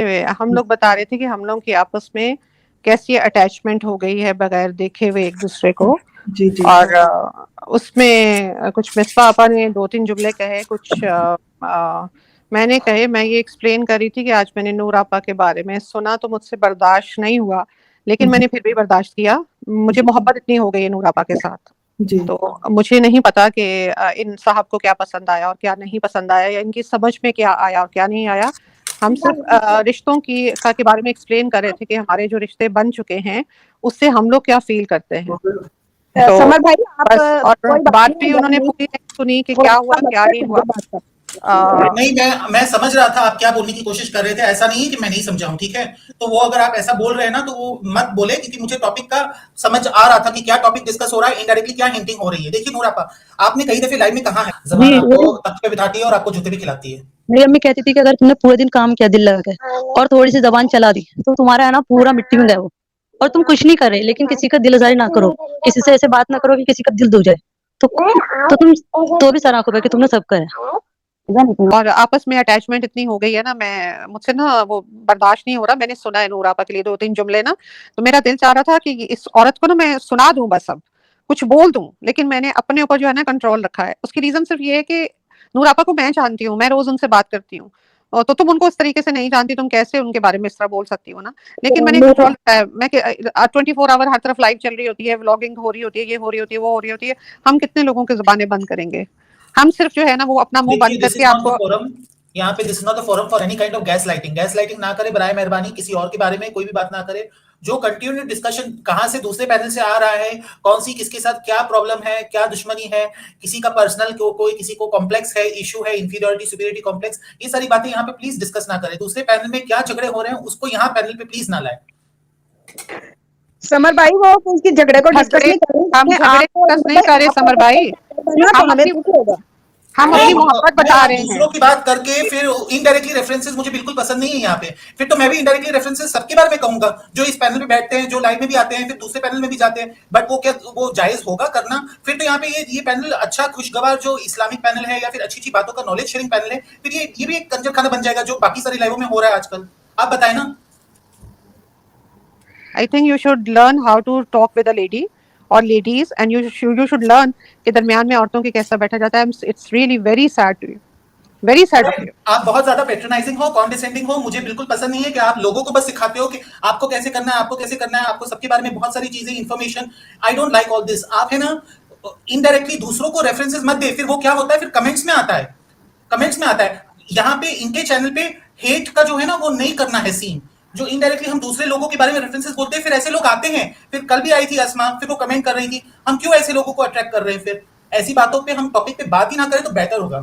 हम लोग बता रहे थे कि हम लोग की आपस में कैसी अटैचमेंट हो गई है बगैर देखे हुए एक दूसरे को। जी जी और उसमें कुछ मिसबा आपा ने 2-3 जुमले कहे, कुछ मैंने कहे। मैं ये एक्सप्लेन कर रही थी कि आज मैंने नूर आपा के बारे में सुना तो मुझसे बर्दाश्त नहीं हुआ, लेकिन मैंने फिर भी बर्दाश्त किया। मुझे मोहब्बत इतनी हो गई है नूर आपा के साथ, जी तो मुझे नहीं पता कि इन साहब को क्या पसंद आया और क्या नहीं पसंद आया, या इनकी समझ में क्या आया और क्या नहीं आया। हम सिर्फ रिश्तों के बारे में एक्सप्लेन कर रहे थे कि हमारे जो रिश्ते बन चुके हैं उससे हम लोग क्या फील करते हैं। तो समर भाई आप बस, और कोई बात बात नहीं, भी उन्होंने पूरी नहीं सुनी कि क्या हुआ क्या नहीं हुआ। नहीं, मैं समझ रहा था आप क्या बोलने की कोशिश कर रहे थे। ऐसा नहीं है कि मैं नहीं समझा हूं, ठीक है। तो वो अगर आप ऐसा बोल रहे हैं ना तो वो मत बोले, क्योंकि मुझे टॉपिक का समझ आ रहा था कि क्या टॉपिक डिस्कस हो रहा है, इनडायरेक्टली क्या हिंटिंग हो रही है। देखिए नूरापा, आपने कई दफे लाइव में कहा है जमाना आपको तख्त पे बिठाती है और आपको जूते भी खिलाती है। मेरी अम्मी कहती थी कि अगर तुमने पूरे दिन काम किया दिल लगा के और थोड़ी सी जबान चला दी तो तुम्हारा है ना पूरा मिट्टी में गया वो, और तुम कुछ नहीं कर रहे, लेकिन किसी का दिल आजारी ना करो, किसी से ऐसे बात ना करो कि किसी का दिल दुख जाए। तो तुम तो भी सराखो पे कि तुमने सब करा। और आपस में अटैचमेंट इतनी हो गई है ना, मुझसे ना वो बर्दाश्त नहीं हो रहा। मैंने सुना है नूर आपा के लिए 2-3 जुमले ना, तो मेरा दिल चाह रहा था कि इस औरत को ना मैं सुना दूं, बस अब कुछ बोल दूं, लेकिन मैंने अपने ऊपर जो है ना कंट्रोल रखा है। उसकी रीजन सिर्फ ये है कि नूर आपा को मैं जानती हूँ, मैं रोज उनसे बात करती हूँ, और तो तुम उनको इस तरीके से नहीं जानती, तुम कैसे उनके बारे में इस तरह बोल सकती हो ना। लेकिन मैंने कंट्रोल रखा है। मैं 24 आवर हर तरफ लाइव चल रही होती है, व्लॉगिंग हो रही होती है, ये हो रही होती है, वो हो रही होती है। हम कितने लोगों की जुबानें बंद करेंगे? हम सिर्फ जो है ना वो अपना मुंह देखिए, बंद दिस करके इज नॉट द आपको फोरम। यहाँ पे this is not the forum for any kind of gas lighting. Gas lighting ना करे बराए मेहरबानी, किसी और के बारे में कोई भी बात ना करे। जो कंटिन्यू डिस्कशन कहां से दूसरे पैनल से आ रहा है, कौन सी किसके साथ क्या प्रॉब्लम है, क्या दुश्मनी है, किसी का पर्सनल कोई किसी को कॉम्प्लेक्स है, इशू है, इंफीरियरिटी सुपीरियरिटी कॉम्प्लेक्स, ये सारी बातें यहाँ पे प्लीज डिस्कस ना करें। दूसरे पैनल में क्या झगड़े हो रहे हैं उसको यहाँ पैनल पे प्लीज ना लाए। समर भाई वो उसकी झगड़े को डिस्कस नहीं करें। हम झगड़े डिस्कस नहीं कर रहे समर भाई, तो हमें दुख होगा। हम अपनी मोहब्बत बता रहे हैं। दूसरों की बात करके फिर इनडायरेक्टली रेफरेंसेस मुझे बिल्कुल पसंद नहीं है यहाँ पे। फिर तो मैं भी इनडायरेक्टली रेफरेंसेस सबके बारे में कहूंगा जो इस पैनल में बैठते हैं, जो लाइव में भी आते हैं, फिर दूसरे पैनल में भी जाते हैं। बट वो क्या वो जायज होगा करना? फिर तो यहाँ पे ये पैनल अच्छा खुशगवार जो इस्लामिक पैनल है या फिर अच्छी अच्छी बातों का नॉलेज शेयरिंग पैनल है, फिर ये भी एक कंजर खाना बन जाएगा जो बाकी सारी लाइवों में हो रहा है आजकल। आप बताएं ना। I think you should learn how to talk with a lady or ladies, and you should learn कि दरमियान में औरतों के कैसा बैठा जाता है। It's really very sad to you, very sad of you. आप बहुत ज्यादा पेट्रोनाइजिंग हो, कॉन्डिसेंडिंग हो। मुझे बिल्कुल पसंद नहीं है कि आप लोगों को बस सिखाते हो कि आपको कैसे करना है, आपको कैसे करना है, आपको सबके बारे में बहुत सारी चीजें information. I don't like all this. आप है ना इनडायरेक्टली दूसरों को रेफरेंसेस मत दे। फिर वो क्या होता है, फिर कमेंट्स में आता है, कमेंट्स में आता है। यहाँ पे इनके चैनल पे हेट का जो है ना वो नहीं करना है सीन। जो इनडायरेक्टली हम दूसरे लोगों के बारे में रेफरेंसेस बोलते हैं, फिर ऐसे लोग आते हैं। फिर कल भी आई थी अस्मा, फिर वो कमेंट कर रही थी। हम क्यों ऐसे लोगों को अट्रैक्ट कर रहे हैं? फिर ऐसी बातों पे हम टॉपिक पे बात ही ना करें तो बेहतर होगा।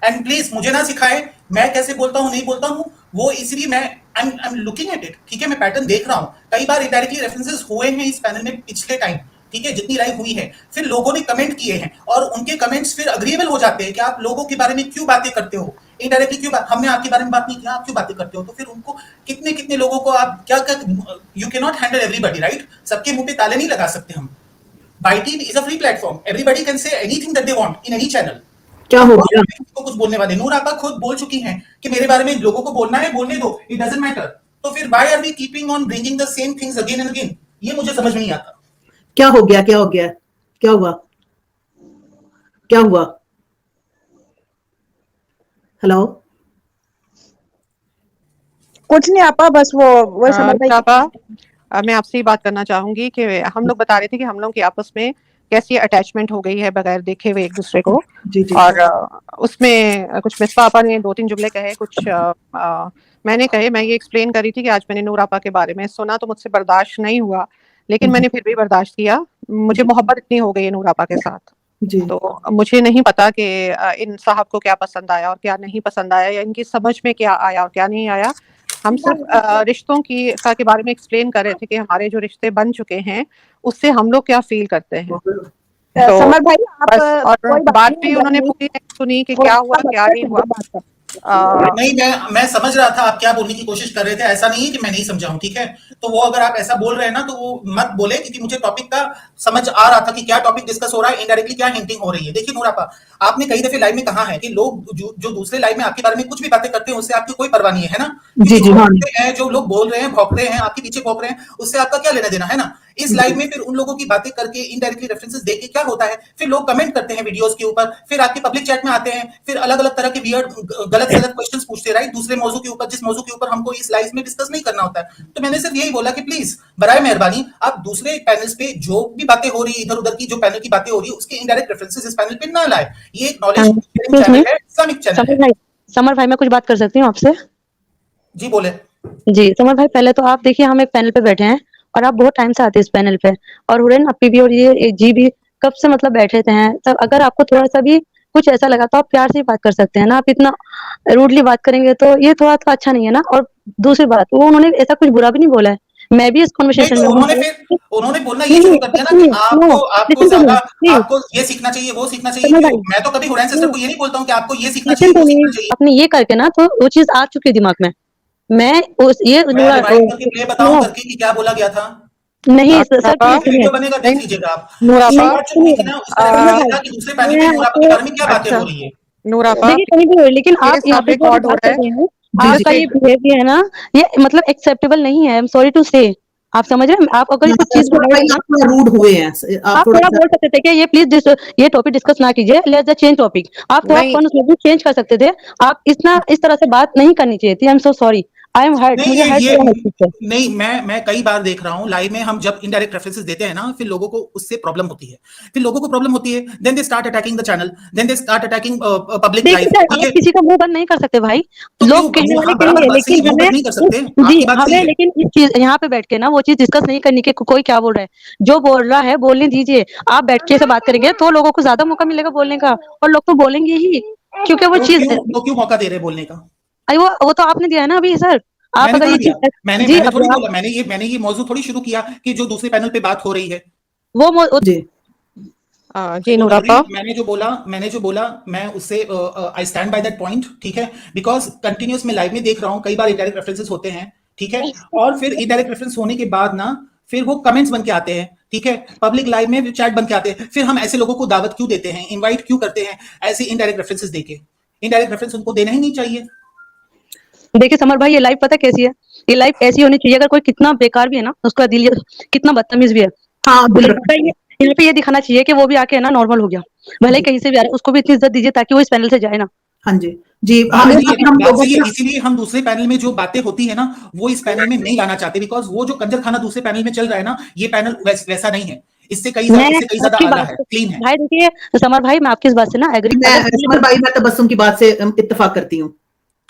एंड प्लीज मुझे ना सिखाए मैं कैसे बोलता हूँ नहीं बोलता हूँ, वो इसलिए मैं I am looking at it, ठीक है। मैं पैटर्न देख रहा हूँ। कई बार इनडायरेक्टली रेफरेंसेस हुए हैं इस पैनल में पिछले टाइम, ठीक है, जितनी लाइव हुई है। फिर लोगों ने कमेंट किए हैं और उनके कमेंट्स फिर अग्रीएबल हो जाते हैं कि आप लोगों के बारे में क्यों बातें करते हो, इनडायरेक्टली क्यों हमने आपके बारे में बात नहीं किया, आप क्यों बातें करते हो। तो फिर उनको कितने कितने लोगों को आप क्या क्या, you can not handle everybody, right. सबके मुंह पे ताले नहीं लगा सकते हम। बाईटी is a free platform, everybody can say anything that they want in any channel. क्या हो गया? को कुछ बोलने वाले नूर आपा खुद बोल चुकी हैं कि मेरे बारे में लोगों को बोलना है, बोलने दो, इट डजंट मैटर। तो फिर why are we keeping on bringing the same things again and again? ये मुझे समझ में नहीं आता। क्या हो गया? क्या हो गया? क्या हुआ? क्या हुआ? हेलो, कुछ नहीं आपा, बस वो समर भाई आपा, मैं आपसे ही बात करना चाहूंगी कि हम लोग बता रहे थे कि हम लोग की आपस में कैसी अटैचमेंट हो गई है बगैर देखे हुए एक दूसरे को। जी जी और उसमें कुछ मिसबा आपा ने 2-3 जुमले कहे, कुछ मैंने कहे। मैं ये एक्सप्लेन कर रही थी कि आज मैंने नूर आपा के बारे में सुना तो मुझसे बर्दाश्त नहीं हुआ, लेकिन मैंने फिर भी बर्दाश्त किया। मुझे मोहब्बत इतनी हो गई है नूर आपा के साथ, जी तो मुझे नहीं पता कि इन साहब को क्या पसंद आया और क्या नहीं पसंद आया, या इनकी समझ में क्या आया और क्या नहीं आया। हम सिर्फ रिश्तों के बारे में एक्सप्लेन कर रहे थे कि हमारे जो रिश्ते बन चुके हैं उससे हम लोग क्या फील करते हैं। तो समर भाई आप बस, और कोई बात भी उन्होंने पूरी नहीं सुनी कि क्या हुआ क्या नहीं हुआ। नहीं, मैं समझ रहा था आप क्या बोलने की कोशिश कर रहे थे। ऐसा नहीं है कि मैं नहीं समझा हूं, ठीक है। तो वो अगर आप ऐसा बोल रहे हैं ना तो वो मत बोले, क्योंकि मुझे टॉपिक का समझ आ रहा था कि क्या टॉपिक डिस्कस हो रहा है, इनडायरेक्टली क्या हिंटिंग हो रही है। देखिए नूरापा, आपने कई दफे लाइव में कहा है कि लोग जो दूसरे लाइव में आपके बारे में कुछ भी बातें करते हैं उससे आपकी कोई परवाह नहीं है ना, जी जी, हाँ हैं जो लोग बोल रहे हैं, भौंक रहे हैं, आपके पीछे भौंक रहे हैं, उससे आपका क्या लेना देना है ना। इस लाइव में फिर उन लोगों की बातें करके इनडायरेक्टली रेफरेंसेस देके क्या होता है, फिर लोग कमेंट करते हैं वीडियोस के ऊपर, फिर आपके पब्लिक चैट में आते हैं, फिर अलग अलग तरह के वियर्ड गलत गलत क्वेश्चंस पूछते, राइट, दूसरे मौजू के ऊपर, जिस मौजू के ऊपर हमको इस लाइव में डिस्कस नहीं करना होता है। तो मैंने सिर्फ यही बोला कि प्लीज बराए मेहरबानी आप दूसरे पैनल्स पे जो भी बातें हो रही है, इधर उधर की जो पैनल की बातें हो रही है, उसके इनडायरेक्ट रेफरेंसेस इस पैनल पे ना लाए। ये एक नॉलेज शेयरिंग चैनल है, इस्लामिक चैनल है। समर भाई मैं कुछ बात कर सकती हूँ आपसे? जी बोले। जी समर भाई, पहले तो आप देखिए हम एक पैनल पे बैठे हैं और आप बहुत टाइम से आते हैं इस पैनल पे, और हुरैन अपी भी और ये जी भी कब से मतलब बैठे थे हैं। तब अगर आपको थोड़ा सा भी कुछ ऐसा लगा तो आप प्यार से ही बात कर सकते हैं ना, आप इतना रूडली बात करेंगे तो ये थोड़ा तो अच्छा नहीं है ना। और दूसरी बात, वो उन्होंने ऐसा कुछ बुरा भी नहीं बोला है, मैं भी इस नहीं कॉन्वर्सेशन तो में हूँ। उन्होंने बोलना ये शुरू कर दिया ना कि आपको लिसन टू ज्यादा, मी प्लीज आपको ये सीखना चाहिए, वो सीखना चाहिए। समर क्यों? भाई, मैं तो कभी हुरैन सिस्टर को ये नहीं बोलता हूँ कि आपको ये सीखना लिसन चाहिए, टू वो मी, सीखना चाहिए। आपने ये करके ना तो वो चीज आ चुकी है दिमाग में। मैं उस ये मैं रिवाइंड करके प्ले बताऊं करके कि क्या बोला गया था। नहीं सर नूरापा, प्लीज सुनिए। वीडियो बनेगा, देख लीजिएगा आप। नूरापा, उसके नहीं बाद जो सुनिए हुई थी ना उसका समर रेफरेंस भाई, था कि दूसरे पैनल मैं पे नूरापा के आपको बारे में क्या बातें अच्छा हो रही है। नूरापा, देखिए कहीं भी हो, लेकिन ये आप यहाँ सब पे जो अभी रिकॉर्ड हो बात रहा कर है। रहे हैं, जी आपका जी। ये बिहेवियर है ना, ये मतलब एक्सेप्टेबल नहीं है। आई एम सॉरी टू से, आप समझ रहे हैं? आप अगर इस चीज को समर हाइड भाई करना, आप थोड़ा रूड हुए हैं, आप आप थोड़ा थोड़ा सा। बोल सकते थे कि ये प्लीज ये टॉपिक डिस्कस ना कीजिए, लेट्स द चेंज टॉपिक। आप थोड़ा नहीं, फन उसमें भी चेंज कर सकते थे। आप इस तरह से बात नहीं करनी चाहिए थी। I am so sorry, I am hurt, नहीं मुझे हर्ट ये हुआ है इस चीज से। नहीं, मैं कई बार देख रहा हूँ लाइव में, हम जब इनडायरेक्ट रेफरेंसेस देते हैं ना फिर लोगों को उससे प्रॉब्लम होती है, फिर लोगों को प्रॉब्लम होती है, then they start attacking the channel, then they start attacking public देखिए लाइफ, सर, ठीक आप है। किसी का मुंह बंद नहीं कर सकते भाई, तो क्यों लोग कहने मुंह, वाले हाँ बराबर कहेंगे, बात सही है, लेकिन मुंह हमें बंद नहीं कर सकते, जी आपकी बात सही हमें, है। लेकिन इस चीज यहाँ पे बैठ के ना वो चीज डिस्कस नहीं करनी कि कोई क्या बोल रहा है। जो बोल रहा है बोलने दीजिए, आप बैठ के ऐसे बात करेंगे तो लोगों को ज्यादा मौका मिलेगा बोलने का, और लोग तो बोलेंगे ही, क्योंकि वो चीज तो क्यों मौका दे रहे बोलने का? अरे वो तो आपने दिया है ना अभी सर। आप मैंने अगर कहा ये दिया, चीज जी मैंने अब थोड़ी आप बोला, मैंने ये मौजू थोड़ी शुरू किया कि जो दूसरे पैनल पे बात हो रही है। जी जी तो नूरापा, मैंने जो बोला मैं उससे I stand by that point, ठीक है। बिकॉज कंटिन्यूस मैं लाइव में देख रहा हूँ कई बार इनडायरेक्ट रेफरेंसेस होते हैं, ठीक है। और फिर इनडायरेक्ट रेफरेंस होने के बाद ना फिर वो कमेंट्स बन के आते हैं, ठीक है, पब्लिक लाइव में चैट बन के आते हैं। फिर हम ऐसे लोगों को दावत क्यों देते हैं, इनवाइट क्यों करते हैं ऐसे इनडायरेक्ट रेफरेंसेस देके? इनडायरेक्ट रेफरेंस उनको देना ही नहीं चाहिए। देखिए समर भाई, ये लाइफ पता कैसी है, ये लाइफ ऐसी होनी चाहिए, अगर कोई कितना बेकार भी है ना, उसका दिल कितना बदतमीज भी है, हाँ, दिल तो रखना चाहिए। यहाँ पे ये दिखाना चाहिए कि वो भी आके है ना नॉर्मल हो गया, भले ही जी कहीं से भी आ रहा है, उसको भी इतनी इज्जत दीजिए ताकि वो इस पैनल से जाए ना। हाँ जी जी, बात सही है, हम बात लोगों सही है। को ना। इसीलिए हम दूसरे पैनल में जो बातें होती है ना वो इस पैनल में नहीं लाना चाहते, बिकॉज वो जो कंजर खाना दूसरे पैनल में चल रहा है ना, ये पैनल वैसा नहीं है, इससे मैं कई ज्यादा आपकी आला बात है, से, क्लीन है। भाई देखिए समर भाई, मैं आपकी इस बात से ना एग्री, मैं अगर समर भाई, मैं तबस्सुम की बात से इत्तेफाक करती हूँ।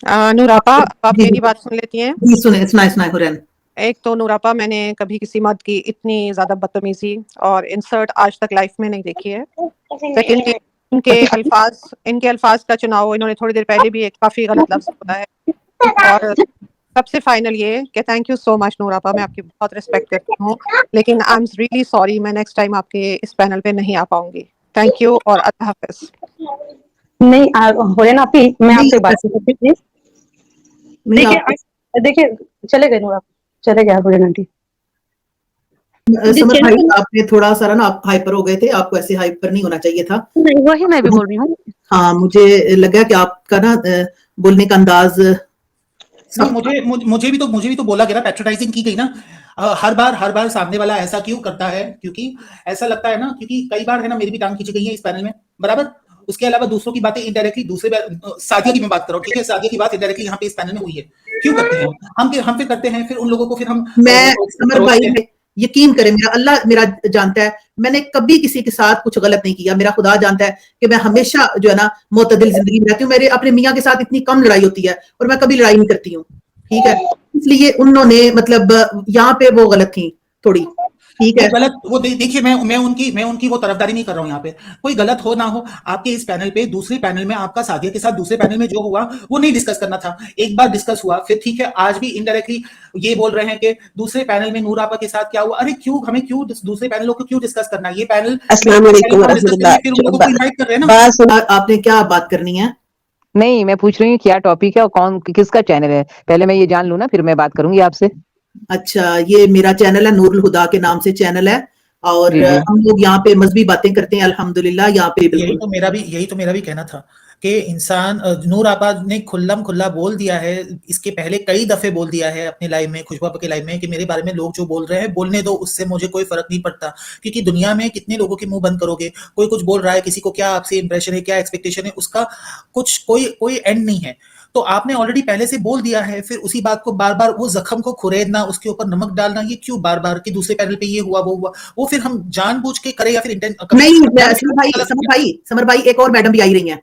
नूरापा, आप जी मेरी जी बात सुन लेती हैं? जी, सुने सुनाए सुनाए हुरैन। एक तो नूरापा, मैंने कभी किसी मर्द की इतनी ज्यादा बदतमीजी और इंसर्ट आज तक लाइफ में नहीं देखी है। सेकेंडली, इनके अल्फाज का चुनाव, इन्होंने थोड़ी देर पहले भी एक काफी गलत लफ्ज बोला है। और सबसे फाइनल ये कि थैंक यू सो मच नूरापा, मैं आपकी बहुत रिस्पेक्ट करती हूँ, लेकिन आई एम रियली सॉरी, मैं नेक्स्ट टाइम आपके इस पैनल पे नहीं आ पाऊंगी। थैंक यू और अल्लाह हाफिज। नहीं हुरैन आपी, मैं नहीं आपसे एक बात करती हूँ प्लीज। नहीं देखिए आप देखिए, चले गए नूर आप, चले गए हुरैन आंटी। जिस समर भाई, चैनल आपने थोड़ा सा ना आप हाइपर हो गए थे, आपको ऐसे हाइपर नहीं होना चाहिए था। नहीं, वही मैं भी बोल रही हूँ। हाँ, मुझे लगा कि आपका ना बोलने का अंदाज नहीं, सब। मुझे भी तो बोला गया, पैट्रोनाइजिंग की गई ना। हर बार सामने वाला ऐसा क्यों करता है, क्योंकि ऐसा लगता है ना, क्योंकि कई बार है ना मेरी भी टांग खींची गई है इस पैनल में, बराबर। उसके अलावा दूसरों की बातें इनडायरेक्टली सादिया की मैं बात कर रहा हूँ, ठीक है, सादिया की बात इनडायरेक्टली यहाँ पे इस पैनल में हुई है। क्यों करते हैं हम फिर करते हैं, फिर उन लोगों को फिर हम मैं समर भाई, रोकते हैं। यकीन करें, मेरा अल्लाह मेरा जानता है, मैंने कभी किसी के साथ कुछ गलत नहीं किया। मेरा खुदा जानता है कि मैं हमेशा जो है ना मोतदिल जिंदगी में रहती हूँ। मेरे अपने मियाँ के साथ इतनी कम लड़ाई होती है और मैं कभी लड़ाई नहीं करती हूँ, ठीक है। इसलिए उन्होंने मतलब यहाँ पे वो गलत थी थोड़ी, ठीक है। गलत वो देखिए, मैं उनकी वो तरफदारी नहीं कर रहा हूँ यहाँ पे। कोई गलत हो ना हो, आपके इस पैनल पे दूसरे पैनल में आपका सादिया के साथ दूसरे पैनल में जो हुआ वो नहीं डिस्कस करना था। एक बार डिस्कस हुआ, फिर ठीक है, आज भी इनडायरेक्टली ये बोल रहे हैं कि दूसरे पैनल में नूर आपा के साथ क्या हुआ। अरे क्यों, हमें क्यों दूसरे पैनलों को क्यों डिस्कस करना? ये पैनल अस्सलाम वालेकुम फिर उन लोगों को इन्वाइट कर रहे हैं ना। आपने क्या बात करनी है? नहीं, मैं पूछ रही हूँ क्या टॉपिक है और कौन किसका चैनल है, पहले मैं ये जान लूं ना, फिर मैं बात करूंगी आपसे। अच्छा, ये मेरा चैनल है, नूरुल हुदा के नाम से चैनल है और हम लोग यहाँ पे मजहबी बातें करते हैं अल्हम्दुलिल्लाह। यहाँ पे यही बिल्कुल तो मेरा भी कहना था कि इंसान नूर आपा ने खुल्लम खुल्ला बोल दिया है, इसके पहले कई दफे बोल दिया है अपनी लाइफ में, खुशबू आपा की लाइफ में, कि मेरे बारे में लोग जो बोल रहे हैं बोलने दो, उससे मुझे कोई फर्क नहीं पड़ता, क्योंकि दुनिया में कितने लोगों के मुंह बंद करोगे, कोई कुछ बोल रहा है, किसी को क्या आपसे इंप्रेशन है, क्या एक्सपेक्टेशन है, उसका कुछ कोई एंड नहीं है। तो आपने ऑलरेडी पहले से बोल दिया है, फिर उसी बात को बार बार वो जख्म को खुरेदना, उसके ऊपर नमक डालना, ये क्यों बार बार कि दूसरे पैनल पे ये हुआ वो हुआ, वो फिर हम जानबूझ के करें या फिर नहीं। समर भाई एक और मैडम भी आई रही हैं,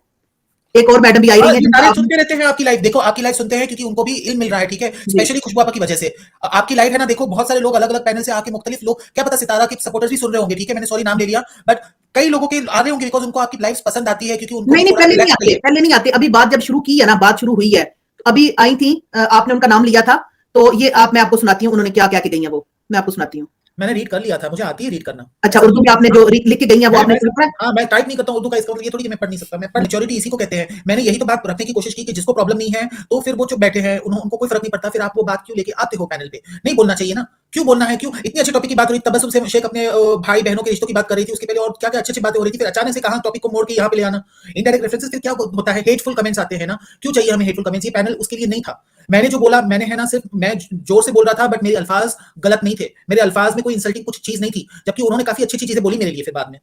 एक और मैडम भी आई रही है। सुनते रहते हैं आपकी लाइफ, देखो आपकी लाइफ सुनते हैं क्योंकि उनको भी इल्म मिल रहा है, ठीक है, स्पेशली खुशबू आपा की वजह से। आपकी लाइफ है ना, देखो बहुत सारे लोग अलग अलग पैनल से आके मुख्तलिफ लोग, क्या पता सितारा के सपोर्टर्स भी सुन रहे होंगे, ठीक है, मैंने सॉरी नाम ले लिया, बट कई लोगों के आ रहे होंगे बिकॉज उनको आपकी लाइफ पसंद आती है, क्योंकि उनको नहीं पहले नहीं आते। अभी बात जब शुरू की है ना, बात शुरू हुई है, अभी आई थी, आपने उनका नाम लिया था, तो ये मैं आपको सुनाती हूँ उन्होंने क्या क्या की गई है, वो मैं आपको सुनाती हूँ। मैंने रीड कर लिया था, मुझे आती है रीड करना। अच्छा, उर्दू में आपने जो लिख के गई है वो आपने हाँ, मैं टाइप नहीं करता हूँ उर्दू का, इसका मतलब ये थोड़ी कि मैं पढ़ नहीं सकता, मैं पढ़, मैच्योरिटी इसी को कहते हैं। मैंने यही तो बात रखने की कोशिश की कि जिसको प्रॉब्लम नहीं है तो फिर वो चुप बैठे हैं, उनको कोई फर्क नहीं पड़ता, फिर आप वो बात क्यों लेके आते हो पैनल पे? नहीं बोलना चाहिए ना, क्यों बोलना है, क्यों इतनी अच्छी टॉपिक की बात हो रही, तबस्सुम से शेख अपने भाई बहनों के रिश्तों की बात कर रही थी, उसके पहले और क्या क्या अच्छी अच्छी बातें हो रही थी, फिर अचानक से कहां टॉपिक को मोड़ के यहाँ पे ले आना, इनडायरेक्ट रेफरेंसेस, फिर क्या होता है, हेटफुल कमेंट्स आते हैं ना, क्यों चाहिए हमें हेटफुल कमेंट्स? ये पैनल उसके लिए नहीं था। मैंने जो बोला, मैंने है ना, सिर्फ मैं जोर से बोल रहा था, बट मेरे अल्फाज गलत नहीं थे, मेरे अल्फाज में कोई इंसल्टिंग कुछ चीज नहीं थी, जबकि उन्होंने काफी अच्छी अच्छी चीजें बोली मेरे लिए फिर बाद में।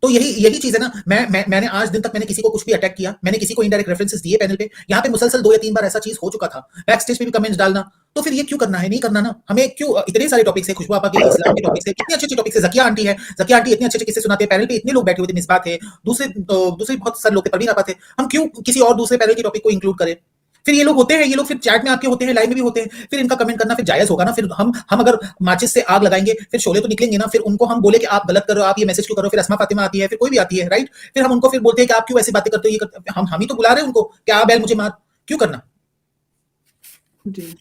तो यही चीज है ना, मैंने आज दिन तक मैंने किसी को कुछ भी अटैक किया, मैंने किसी को इनडायरेक्ट रेफरेंसेस दिए पैनल पे, यहाँ पे मुसलसल 2 या 3 बार ऐसा चीज हो चुका था, बैक स्टेज पे भी कमेंट्स डालना, तो फिर ये क्यों करना है? नहीं करना ना, हमें क्यों? इतने सारे टॉपिक्स है, खुशबू आपा के इस्लाम के टॉपिक्स है, कितने अच्छे अच्छे टॉपिक्स है, ज़किया आंटी है, ज़किया आंटी इतने अच्छे अच्छे किस्से सुनाते हैं, पैनल पे इतने लोग बैठे हुए थे, मिसबा थे, दूसरे बहुत सारे लोग थे, परवीन आपा थे, हम क्यों किसी और दूसरे पैनल के टॉपिक को इंक्लूड करें? फिर ये लोग होते हैं, ये लोग फिर चैट में आपके होते हैं, लाइव में भी होते हैं, फिर इनका कमेंट करना फिर जायज होगा ना? फिर हम अगर माचिस से आग लगाएंगे फिर शोले तो निकलेंगे ना, फिर उनको हम बोले कि आप गलत कर रहे हो, आप ये मैसेज क्यों कर रहे हो, फिर अस्मा फातिमा आती है, फिर कोई भी आती है, राइट, फिर हम उनको फिर बोलते हैं कि आप क्यों ऐसी बातें करते हो, ये करते, हम ही तो बुला रहे हैं उनको कि आप बैल मुझे मार, क्यों करना? जी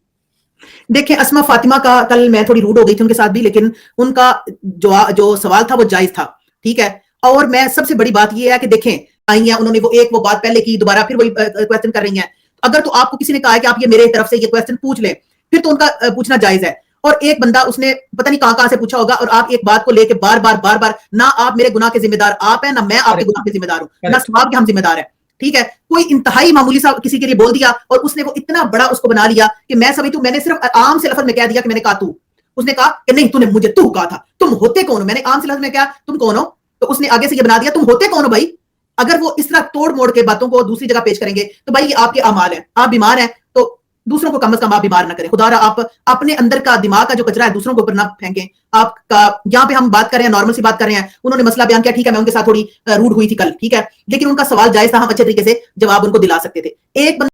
देखिए, अस्मा फातिमा का कल मैं थोड़ी रूड हो गई थी उनके साथ भी, लेकिन उनका जो सवाल था वो जायज था, ठीक है। और मैं सबसे बड़ी बात ये है कि देखें, आई है उन्होंने वो बात पहले की, दोबारा फिर वही क्वेश्चन कर रही हैं। अगर तो आपको किसी ने कहा है कि आप ये मेरे तरफ से ये क्वेश्चन पूछ लें, फिर तो उनका पूछना जायज है। और एक बंदा उसने पता नहीं कहां से पूछा होगा, और आप एक बात को लेके बार बार ना आप मेरे गुनाह के जिम्मेदार आप हैं, ना मैं आपके गुनाह के जिम्मेदार हूं, ना सवाब के हम जिम्मेदार है, ठीक है। कोई इंतहाई मामूली सा किसी के लिए बोल दिया और उसने वो इतना बड़ा उसको बना लिया कि मैं समझती हूं, मैंने सिर्फ आम से लफ्ज में कह दिया कि मैंने कहा तू, उसने कहा कि नहीं तूने मुझे तू कहा था, तुम होते कौन हो? मैंने आम से लफ्ज में कहा तुम कौन हो, तो उसने आगे से ये बना दिया तुम होते कौन हो भाई। अगर वो इस तरह तोड़ मोड़ के बातों को दूसरी जगह पेश करेंगे तो भाई ये आपके अमाल है, आप बीमार हैं तो दूसरों को कम से कम आप बीमार ना करें। खुदा आप अपने अंदर का दिमाग का जो कचरा है दूसरों के ऊपर ना फेंकें। आपका यहाँ पे हम बात कर रहे हैं, नॉर्मल सी बात कर रहे हैं, उन्होंने मसला बयान किया, ठीक है, मैं उनके साथ थोड़ी रूड हुई थी कल, ठीक है, लेकिन उनका सवाल जायज था, हम अच्छे तरीके से जवाब उनको दिला सकते थे। एक